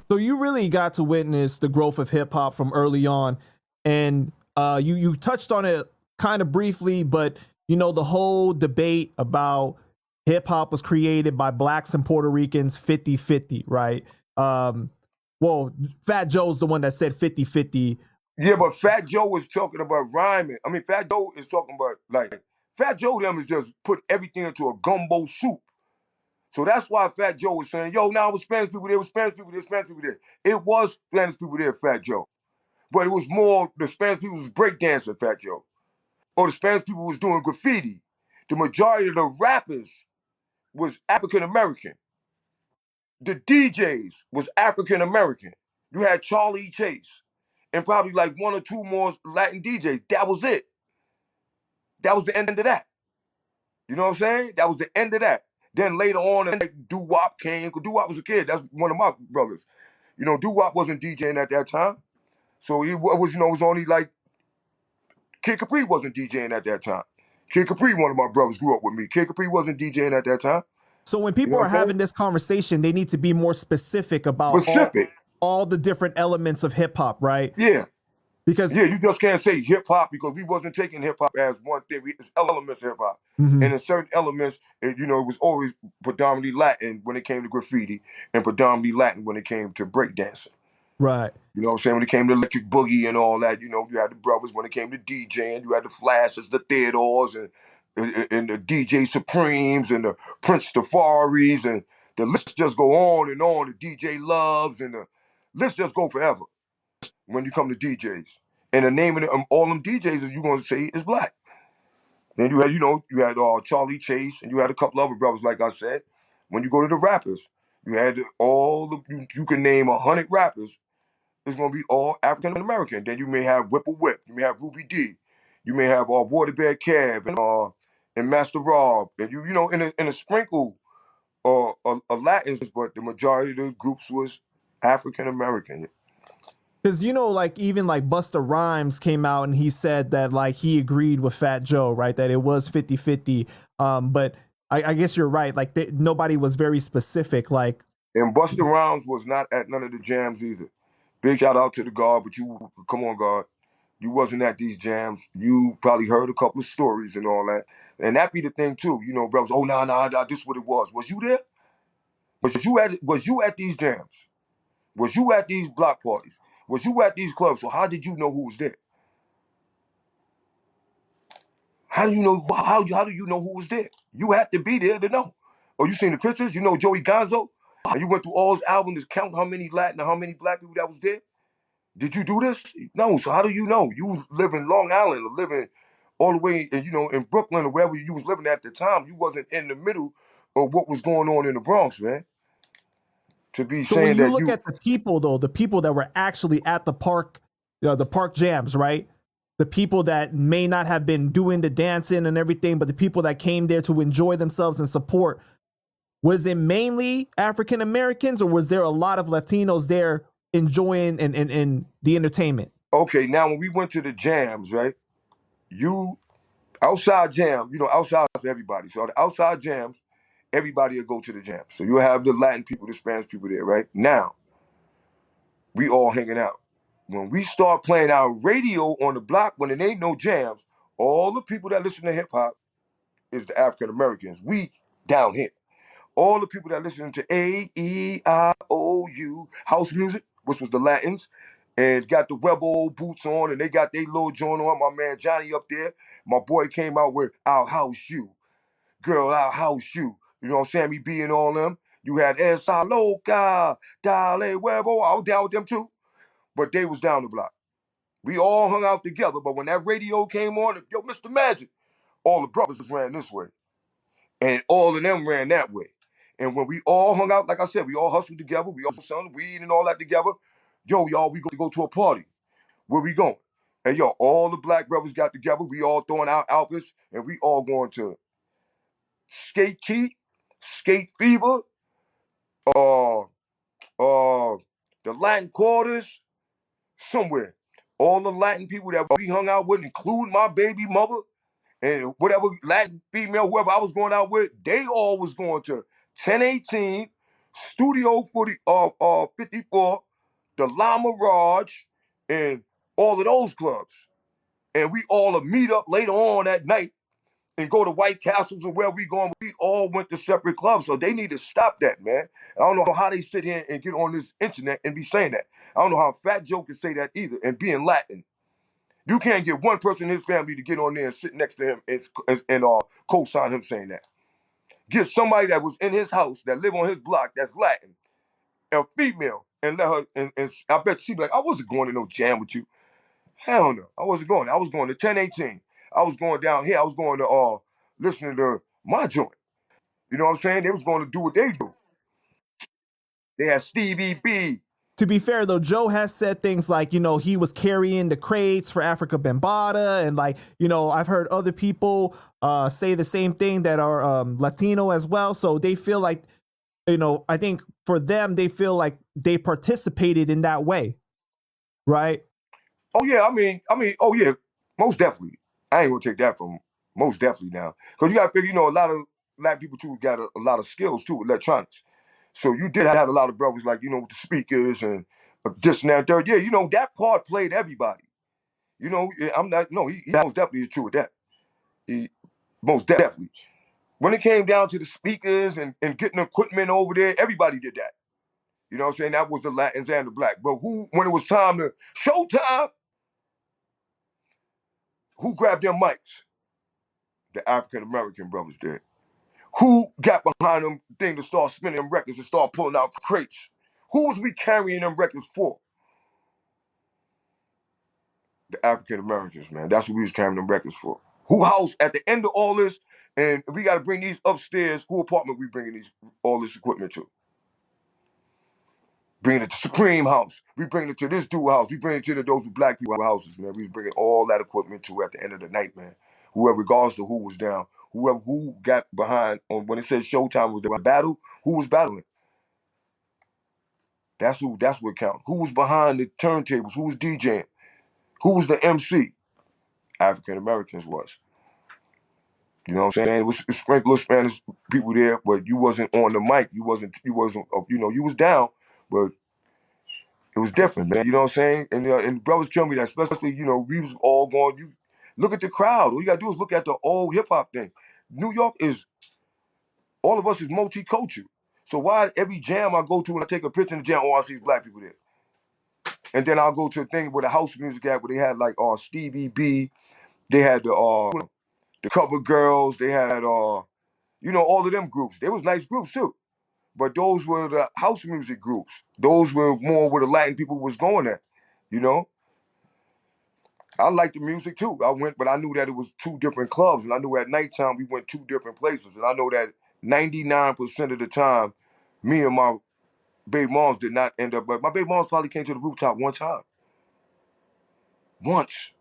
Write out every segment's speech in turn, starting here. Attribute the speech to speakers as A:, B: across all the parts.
A: So you really got to witness the growth of hip hop from early on, and you touched on it kind of briefly, but you know the whole debate about hip hop was created by blacks and Puerto Ricans 50-50, right? Well, Fat Joe's the one that said 50-50.
B: Yeah, but Fat Joe was talking about rhyming. I mean, Fat Joe is talking about, like, Fat Joe them is just put everything into a gumbo soup. So that's why Fat Joe was saying, yo, now it was Spanish people there, Spanish people there, Spanish people there. It was Spanish people there, Fat Joe. But it was more, the Spanish people was breakdancing, Fat Joe. Or the Spanish people was doing graffiti. The majority of the rappers was African American. The DJs was African American. You had Charlie Chase and probably like one or two more Latin DJs. That was it. That was the end of that. You know what I'm saying? That was the end of that. Then later on, and Doo-Wop came. Doo-Wop was a kid. That's one of my brothers. You know, Doo-Wop wasn't DJing at that time. So it was, you know, it was only like Kid Capri wasn't DJing at that time. Kid Capri, one of my brothers, grew up with me. Kid Capri wasn't DJing at that time.
A: So when people are having this conversation, they need to be more specific about all the different elements of hip hop, right?
B: Yeah.
A: Because
B: you just can't say hip hop because we wasn't taking hip hop as one thing. It's elements of hip hop, and in certain elements, it was always predominantly Latin when it came to graffiti, and predominantly Latin when it came to breakdancing.
A: Right.
B: You know what I'm saying? When it came to electric boogie and all that, you know, you had the brothers. When it came to DJing, you had the Flashes, the Theodores, and the DJ Supremes, and the Prince Tafaris, and the list just go on and on. The DJ Loves, and the list just go forever. When you come to DJs, and the name of all them DJs is you gonna say is black. Then you had Charlie Chase, and you had a couple other brothers, like I said. When you go to the rappers, you had you can name 100 rappers. It's gonna be all African American. Then you may have Whipple Whip, you may have Ruby D, you may have Waterbear Cav and Master Rob, and you know in a sprinkle of Latins, but the majority of the groups was African American.
A: Because, you know, like even like Busta Rhymes came out and he said that like he agreed with Fat Joe, right? That it was 50-50. But I guess you're right. Like nobody was very specific. Like,
B: and Busta Rhymes was not at none of the jams either. Big shout out to the guard, but come on, guard. You wasn't at these jams. You probably heard a couple of stories and all that. And that be the thing too. You know, brothers, nah, this is what it was. Was you there? Was you at these jams? Was you at these block parties? Was you at these clubs? So how did you know who was there? How do you know? How do you know who was there? You had to be there to know. Or you seen the pictures? You know Joey Gonzo? And you went through all his albums to count how many Latin and how many black people that was there? Did you do this? No. So how do you know? You live in Long Island or living all the way in Brooklyn or wherever you was living at the time. You wasn't in the middle of what was going on in the Bronx, man. To be
A: so
B: saying
A: when you
B: that
A: look at the people, though, the people that were actually at the park jams, right? The people that may not have been doing the dancing and everything, but the people that came there to enjoy themselves and support, was it mainly African Americans or was there a lot of Latinos there enjoying and the entertainment?
B: Okay, now when we went to the jams, right? Outside jam, outside of everybody. So the outside jams, everybody will go to the jams. So you have the Latin people, the Spanish people there, right? Now, we all hanging out. When we start playing our radio on the block, when there ain't no jams, all the people that listen to hip hop is the African Americans. We down here. All the people that listen to AEIOU house music, which was the Latins, and got the Webo boots on, and they got their little joint on. My man Johnny up there, my boy came out with "I'll House You," "Girl, I'll House You." You know, Sammy B and all them. You had Esa Loca, Dale Webo. I was down with them too, but they was down the block. We all hung out together, but when that radio came on, yo, Mr. Magic, all the brothers ran this way, and all of them ran that way. And when we all hung out, like I said, we all hustled together. We all selling weed and all that together. Yo, y'all, we go to a party. Where we going? And yo, all the black brothers got together. We all throwing out outfits, and we all going to Skate Key, Skate Fever, the Latin Quarters, somewhere. All the Latin people that we hung out with, including my baby mother, and whatever Latin female, whoever I was going out with, they all was going to 1018, Studio 54, the Llama Raj, and all of those clubs. And we all would meet up later on that night and go to White Castles or where we going. We all went to separate clubs. So they need to stop that, man. I don't know how they sit here and get on this internet and be saying that. I don't know how Fat Joe can say that either and being Latin. You can't get one person in his family to get on there and sit next to him and co-sign him saying that. Get somebody that was in his house, that live on his block, that's Latin, a female, and let her, and I bet she'd be like, I wasn't going to no jam with you. Hell no, I wasn't going. I was going to 1018. I was going down here. I was going to listening to my joint. You know what I'm saying? They was going to do what they do. They had Stevie B.
A: To be fair though, Joe has said things like, he was carrying the crates for Africa Bambaataa, and like, I've heard other people say the same thing that are Latino as well. So they feel like, I think for them, they feel like they participated in that way, right?
B: Oh yeah, I mean, oh yeah, most definitely. I ain't gonna take that from most definitely now, because you got to figure, a lot of black people too got a lot of skills too with electronics. So you did have a lot of brothers like with the speakers and this and that and third. Yeah, that part played everybody. I'm not. No, he most definitely is true with that. He most definitely. When it came down to the speakers and getting equipment over there, everybody did that. You know what I'm saying? That was the Latins and the black. But when it was time to showtime, who grabbed their mics? The African American brothers did. Who got behind them thing to start spinning them records and start pulling out crates? Who was we carrying them records for? The African Americans, man. That's what we was carrying them records for. Who house at the end of all this, and we got to bring these upstairs. Who apartment we bringing all this equipment to? Bringing it to Supreme House. We bringing it to this dude house. We bringing it to those black people houses, man. We was bringing all that equipment to at the end of the night, man. Whoever, regardless of who was down, who got behind on when it said showtime was the battle, who was battling? That's what counts. Who was behind the turntables? Who was DJing? Who was the MC? African Americans was. You know what I'm saying? It was a sprinkle of Spanish people there, but you wasn't on the mic. You wasn't, you was down, but it was different, man. You know what I'm saying? And brothers tell me that, especially, we was all going, you look at the crowd. All you gotta do is look at the old hip hop thing. New York is, all of us is multicultural. So why every jam I go to and I take a picture in the jam, I see black people there. And then I'll go to a thing where the house music at, where they had like Stevie B, they had the Cover Girls, they had all of them groups. They was nice groups too. But those were the house music groups. Those were more where the Latin people was going at, I liked the music too. I went, but I knew that it was two different clubs. And I knew at nighttime we went two different places. And I know that 99% of the time, me and my baby moms did not end up, but my baby moms probably came to the rooftop one time. Once.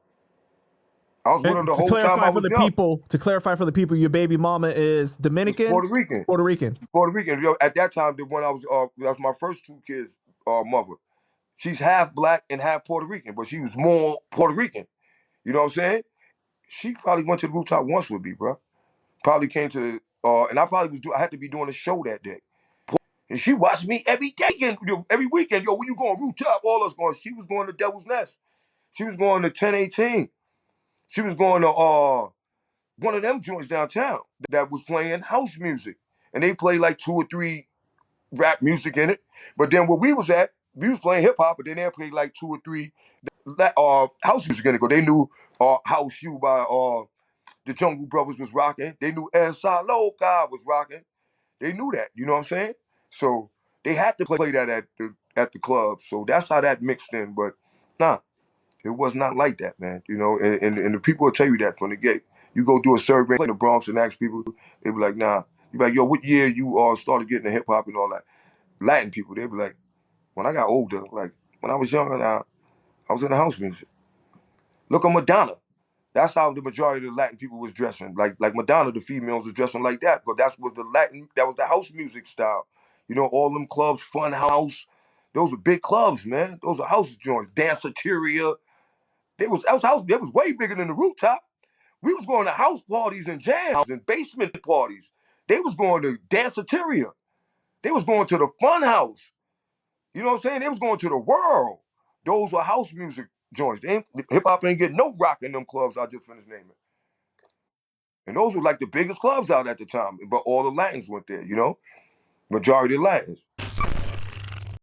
B: I was with them
A: And
B: the whole time I was young.
A: To clarify for the people, your baby mama is Dominican?
B: Puerto Rican.
A: Puerto Rican.
B: Puerto Rican. At that time, when I was, that was my first two kids' mother. She's half black and half Puerto Rican, but she was more Puerto Rican. You know what I'm saying? She probably went to the rooftop once with me, bro. Probably came to the, and I probably I had to be doing a show that day. And she watched me every day, every weekend. Yo, when you going rooftop? All us going. She was going to Devil's Nest. She was going to 1018. She was going to one of them joints downtown that was playing house music. And they play like 2 or 3 rap music in it. But then where we was at, we was playing hip hop, but then they played like 2 or 3 house music in it. They knew House You by the Jungle Brothers was rocking. They knew Esa Loca was rocking. They knew that, you know what I'm saying? So they had to play that at the club. So that's how that mixed in. But nah, it was not like that, man. And the people will tell you that from the gate. You go do a survey in the Bronx and ask people, they be like, nah. You be like, yo, what year you started getting the hip hop and all that? Latin people, they be like, when I got older, like when I was younger, I was in the house music. Look at Madonna. That's how the majority of the Latin people was dressing. Like Madonna, the females was dressing like that. But that was the house music style. All them clubs, Fun House. Those were big clubs, man. Those are house joints. Danceteria. That was way bigger than the rooftop. We was going to house parties and jams and basement parties. They was going to Danceteria. They was going to the fun house. You know what I'm saying? They was going to the world. Those were house music joints. Hip hop ain't getting no rock in them clubs I just finished naming. And those were like the biggest clubs out at the time. But all the Latins went there, you know? Majority of Latins.